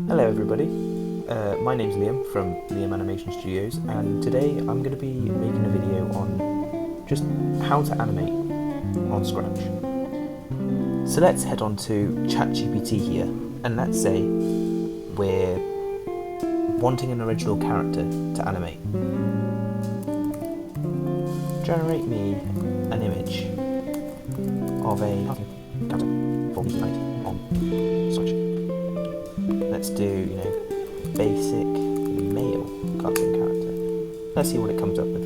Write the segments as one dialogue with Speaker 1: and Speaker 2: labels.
Speaker 1: Hello everybody, my name's Liam from Liam Animation Studios, and today I'm going to be making a video on just how to animate on Scratch. So let's head on to ChatGPT here, and let's say we're wanting an original character to animate. Generate me an image of a character for me to animate on Scratch. Let's do, basic male cartoon character. Let's see what it comes up with.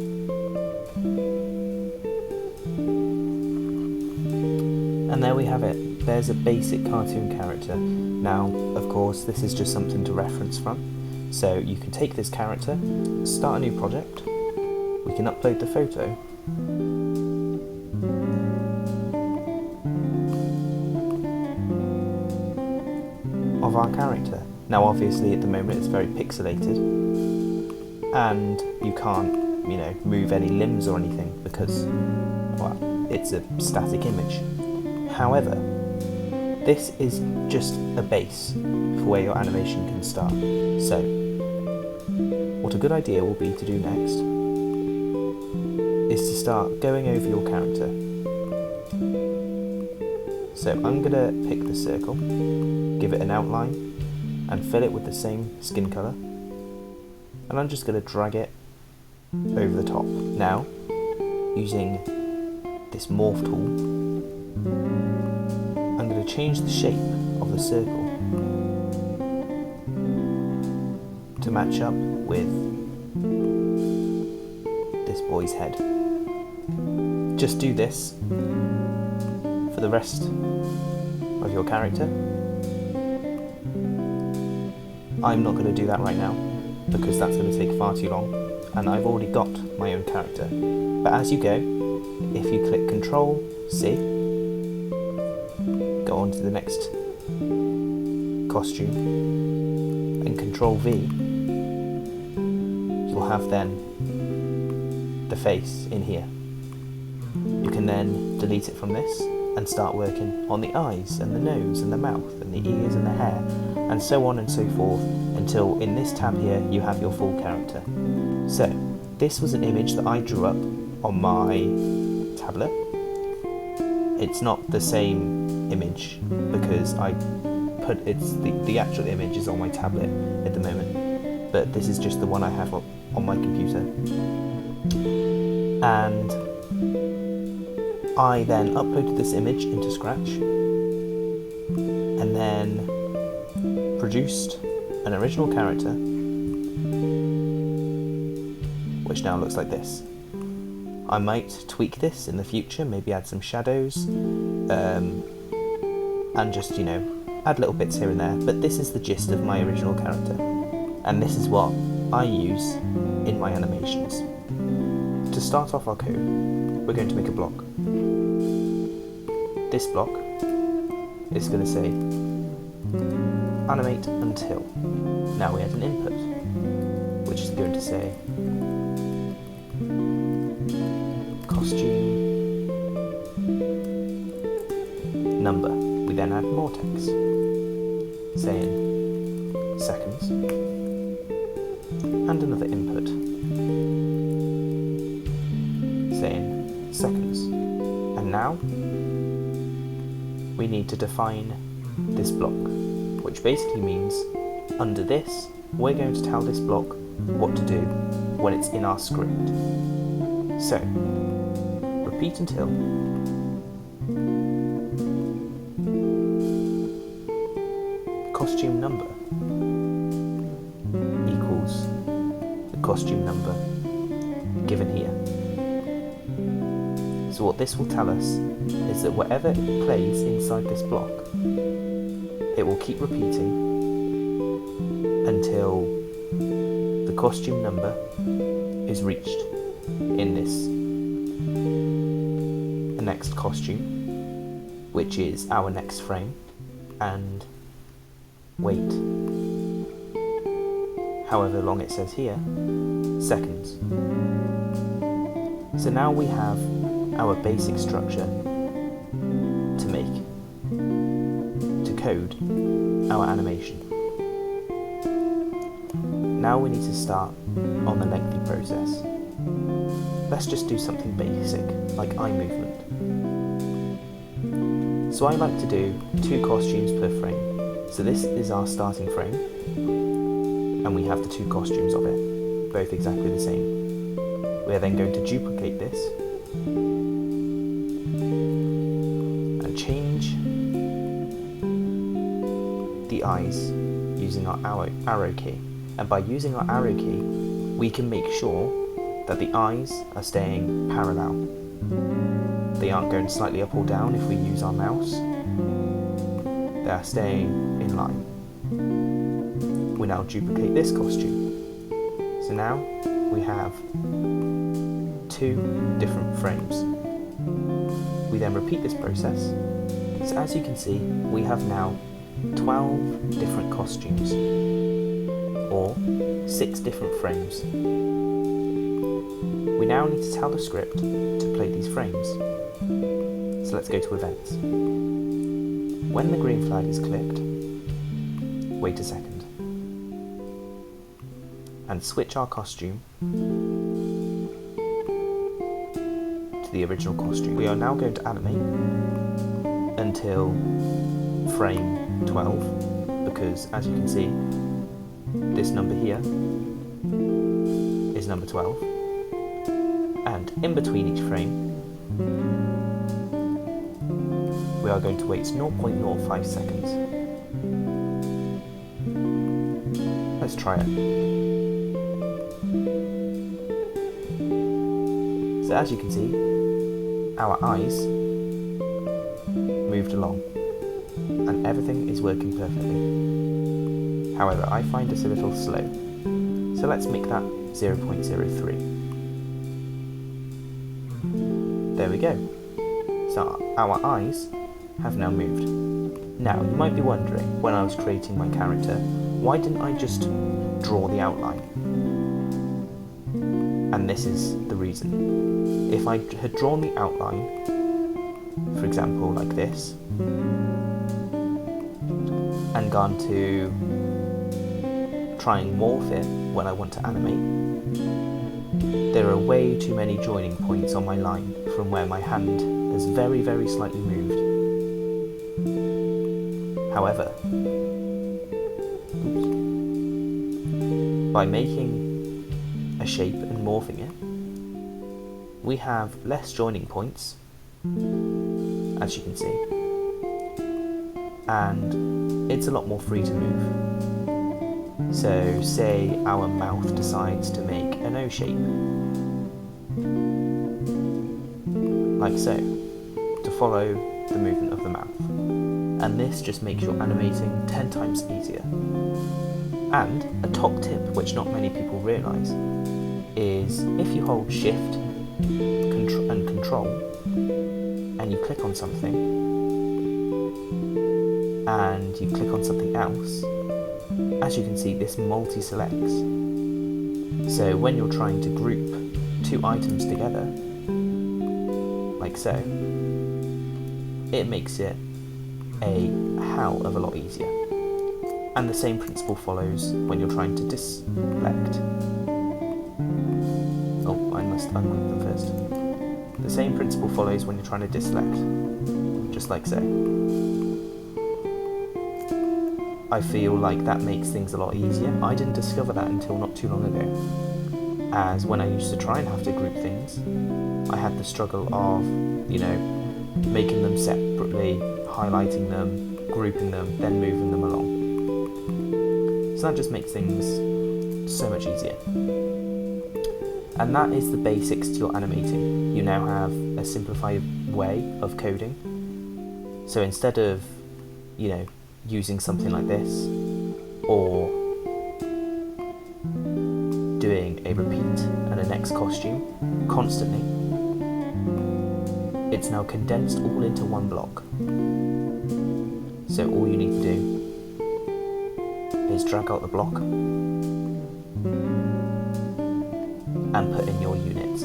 Speaker 1: And there we have it. There's a basic cartoon character. Now, of course, this is just something to reference from. So you can take this character, start a new project. We can upload the photo. Of our character. Now obviously at the moment it's very pixelated and you can't, move any limbs or anything because, well, it's a static image. However, this is just a base for where your animation can start. So, what a good idea will be to do next is to start going over your character. So I'm going to pick the circle, give it an outline, and fill it with the same skin colour. And I'm just going to drag it over the top. Now, using this morph tool, I'm going to change the shape of the circle to match up with this boy's head. Just do this for the rest of your character. I'm not going to do that right now because that's going to take far too long and I've already got my own character. But as you go, if you click Ctrl C, go on to the next costume and Ctrl V, you'll have then the face in here. You can then delete it from this and start working on the eyes and the nose and the mouth and the ears and the hair and so on and so forth until in this tab here you have your full character. So this was an image that I drew up on my tablet. It's not the same image because the actual image is on my tablet at the moment, but this is just the one I have on my computer. And I then uploaded this image into Scratch and then produced an original character which now looks like this. I might tweak this in the future, maybe add some shadows and just, add little bits here and there, but this is the gist of my original character and this is what I use in my animations. To start off our code, we're going to make a block. This block is going to say animate until. Now we have an input, which is going to say costume number. We then add more text, saying seconds, and another input, saying seconds. And now we need to define this block, which basically means under this we're going to tell this block what to do when it's in our script. So repeat until costume number equals the costume number given here. So what this will tell us is that whatever it plays inside this block, it will keep repeating until the costume number is reached in the next costume, which is our next frame, and wait however long it says here, seconds. So now we have our basic structure to code our animation. Now we need to start on the lengthy process. Let's just do something basic, like eye movement. So I like to do 2 costumes per frame. So this is our starting frame, and we have the 2 costumes of it, both exactly the same. We are then going to duplicate this and change the eyes using our arrow key. And by using our arrow key, we can make sure that the eyes are staying parallel. They aren't going slightly up or down if we use our mouse. They are staying in line. We now duplicate this costume. So now we have 2 different frames. We then repeat this process. So as you can see, we have now 12 different costumes, or 6 different frames. We now need to tell the script to play these frames. So let's go to events. When the green flag is clicked, wait a second, and switch our costume to the original costume. We are now going to animate until frame 12, because as you can see, this number here is number 12, and in between each frame we are going to wait 0.05 seconds. Let's try it. So as you can see, our eyes moved along and everything is working perfectly. However, I find this a little slow, so let's make that 0.03. There we go. So our eyes have now moved. Now, you might be wondering, when I was creating my character, why didn't I just draw the outline? And this is the reason. If I had drawn the outline, for example, like this, and gone to try and morph it when I want to animate, there are way too many joining points on my line from where my hand has very, very slightly moved. However, by making a shape and morphing it, we have less joining points, as you can see, and it's a lot more free to move. So say our mouth decides to make an O shape, like so, to follow the movement of the mouth. And this just makes your animating 10 times easier. And a top tip, which not many people realise, is if you hold Shift and Control, and you click on something, and you click on something else, as you can see, this multi-selects. So when you're trying to group 2 items together, like so, it makes it a hell of a lot easier. And the same principle follows when you're trying to deselect. Oh, I must unlink them first. The same principle follows when you're trying to deselect, just like so. I feel like that makes things a lot easier. I didn't discover that until not too long ago, as when I used to try and have to group things, I had the struggle of, making them separately, highlighting them, grouping them, then moving them along. So that just makes things so much easier. And that is the basics to your animating. You now have a simplified way of coding. So instead of, using something like this, or doing a repeat and a next costume constantly, it's now condensed all into one block. So all you need to do is drag out the block and put in your units.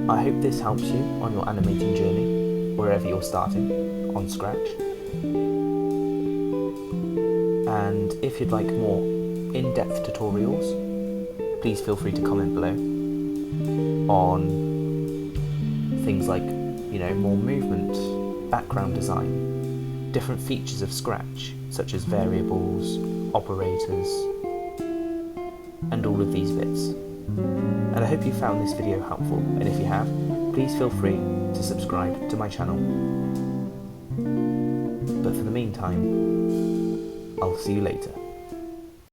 Speaker 1: I hope this helps you on your animating journey, wherever you're starting on Scratch. And if you'd like more in-depth tutorials, please feel free to comment below on things like, more movement, background design, different features of Scratch, such as variables, operators, and all of these bits. And I hope you found this video helpful, and if you have, please feel free to subscribe to my channel. But for the meantime, I'll see you later.